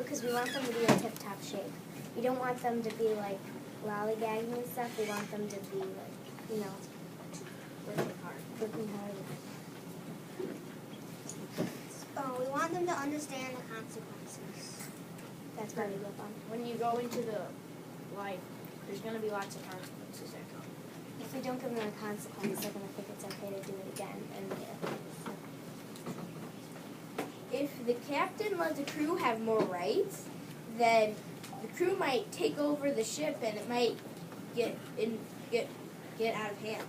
because we want them to be in tip-top shape. We don't want them to be like lollygagging and stuff. We want them to be like, you know, working hard. We want them to understand the consequences. That's why we live on. When you go into the life, there's going to be lots of consequences that come. If we don't give them a consequence, they're going to think it's okay to do it again. And if the captain let the crew have more rights, then the crew might take over the ship and it might get out of hand.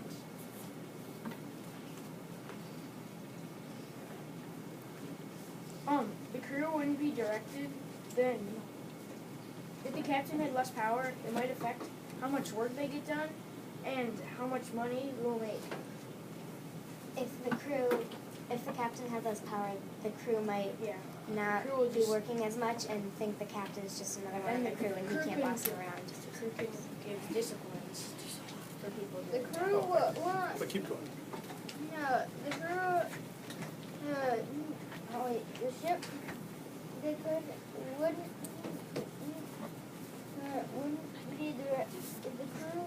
The crew wouldn't be directed, then if the captain had less power, it might affect how much work they get done and how much money we'll make. if the captain had less power, the crew might not Crew will be just- working as much and think the captain is just another one of the crew and he can't boss them around. The crew can give disciplines for people. The crew wants. But keep going. No, the crew. The ship. Wouldn't be the crew.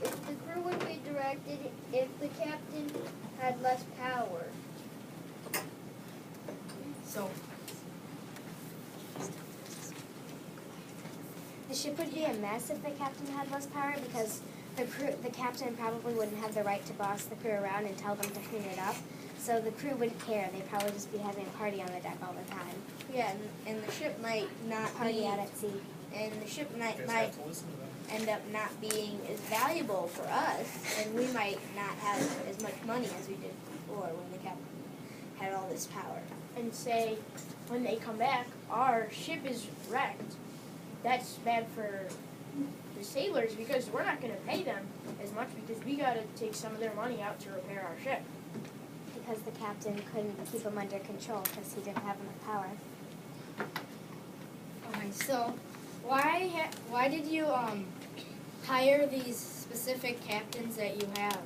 If the crew would be directed if the captain had less power. So The ship would be a mess if the captain had less power because the captain probably wouldn't have the right to boss the crew around and tell them to clean it up. So the crew wouldn't care. They'd probably just be having a party on the deck all the time. Yeah, and the ship might not Party be, out at sea. and the ship You might guys have to listen to that. end up not being as valuable for us, and we might not have as much money as we did before when the captain had all this power. and say when they come back, our ship is wrecked. That's bad for the sailors because we're not going to pay them as much because we got to take some of their money out to repair our ship. Because the captain couldn't keep them under control because he didn't have enough power. Okay, so why did you hire these specific captains that you have?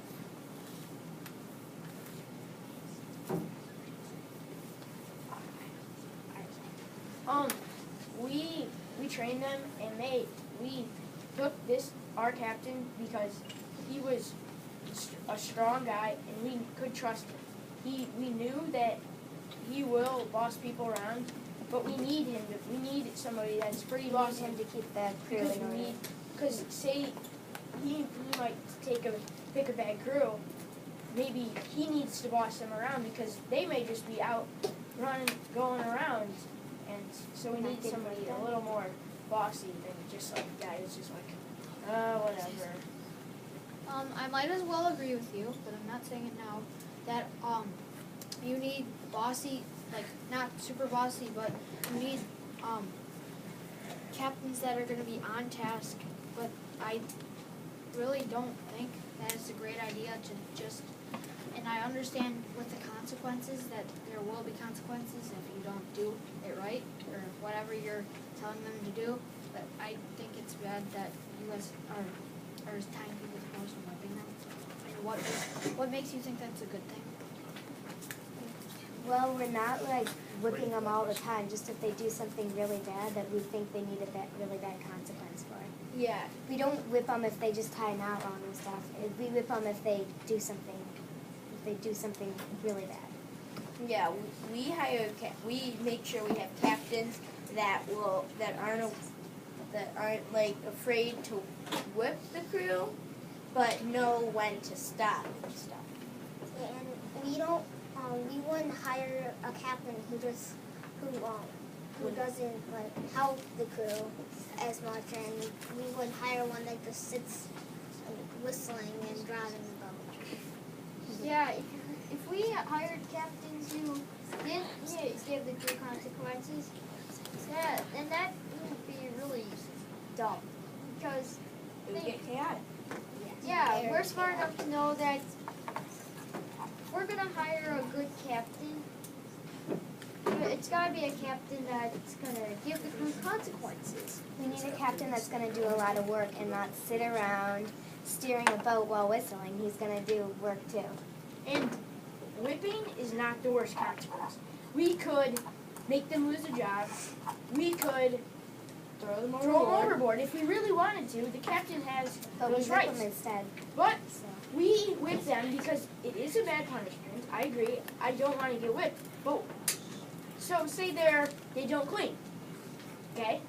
We trained them and we took our captain because he was a strong guy and we could trust him. We knew that he will boss people around, but we need him. We need somebody that's pretty We bossy. need him to keep the crew Because in order. because say he might pick a bad crew, maybe he needs to boss them around because they may just be out running, going around, and so we need somebody a little more bossy than just like a guy who's just like, whatever. I might as well agree with you, but I'm not saying it now, that you need bossy, like not super bossy, but you need captains that are going to be on task. But I really don't think that it's a great idea to just, and I understand with the consequences that there will be consequences if you don't do it right or whatever you're telling them to do. But I think it's bad that you guys are tying people to posts and whipping them. And what makes you think that's a good thing? Well, we're not like whipping them all the time, just if they do something really bad that we think they need a really bad consequence for. Yeah. We don't whip them if they just tie a knot wrong and stuff. We whip them if they do something really bad. Yeah, we make sure we have captains that aren't like afraid to whip the crew, but know when to stop and stuff. And we wouldn't hire a captain who doesn't like help the crew as much, and we would hire one that just sits whistling and driving the boat. Yeah, if we hired captains who didn't give the crew consequences, then that would be really dumb. Because It would get chaotic. yeah, we're smart enough to know that if we're gonna hire a good captain, it's gotta be a captain that's gonna give the crew consequences. We need a captain that's going to do a lot of work and not sit around steering a boat while whistling. He's going to do work too. And whipping is not the worst consequence. we could make them lose a job. We could Throw them throw them overboard if we really wanted to. The captain has But we those whip rights. them instead. But So. we whip them because it is a bad punishment. I agree. I don't want to get whipped. But so say they don't clean. Okay?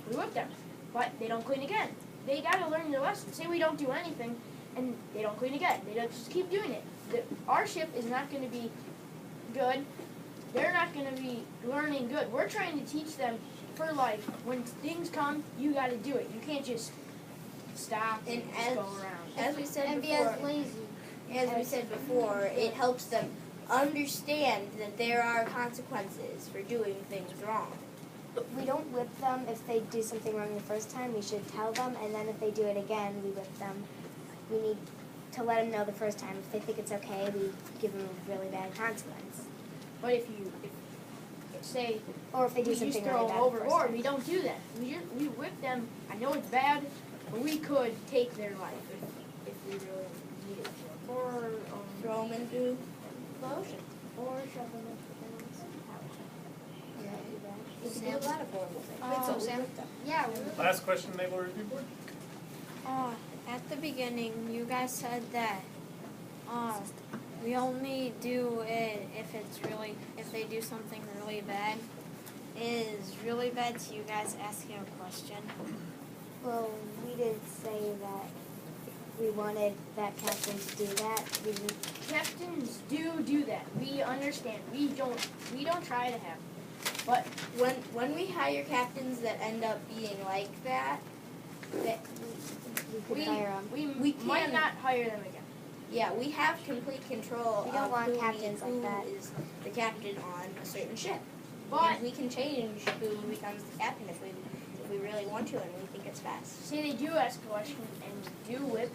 We whip them. But they don't clean again. They gotta learn their lesson. Say we don't do anything and they don't clean again. They don't just keep doing it. Our ship is not gonna be good. They're not gonna be learning good. We're trying to teach them for life. When things come, you gotta do it. You can't just stop and And just as- go around. As we said And be before, as lazy. it helps them understand that there are consequences for doing things wrong. We don't whip them if they do something wrong the first time. We should tell them, and then if they do it again, we whip them. We need to let them know the first time. If they think it's okay, we give them a really bad consequence. But if say Or if they do we just something throw really them bad the first overboard, time. we don't do that. We whip them. I know it's bad, but we could take their life if we really needed to. Or Throw them into the ocean. Or shove them into the nose. We can do a lot of horrible things. So, We Sam? whip them. Yeah, Last question, Naval Review Board. At the beginning, you guys said that we only do it if they do something really bad. Is really bad to you guys asking a question? Well, we didn't say that we wanted that captain to do that. We didn't. captains do that. We understand. We don't try to have. But When we hire captains that end up being like that, We could fire them. we We might can- not hire them again. yeah, we have complete control We don't of want who captains like that. is the captain on a certain ship. But And we can change who becomes the captain if we really want to and we think it's best. say they do ask a question and we do whip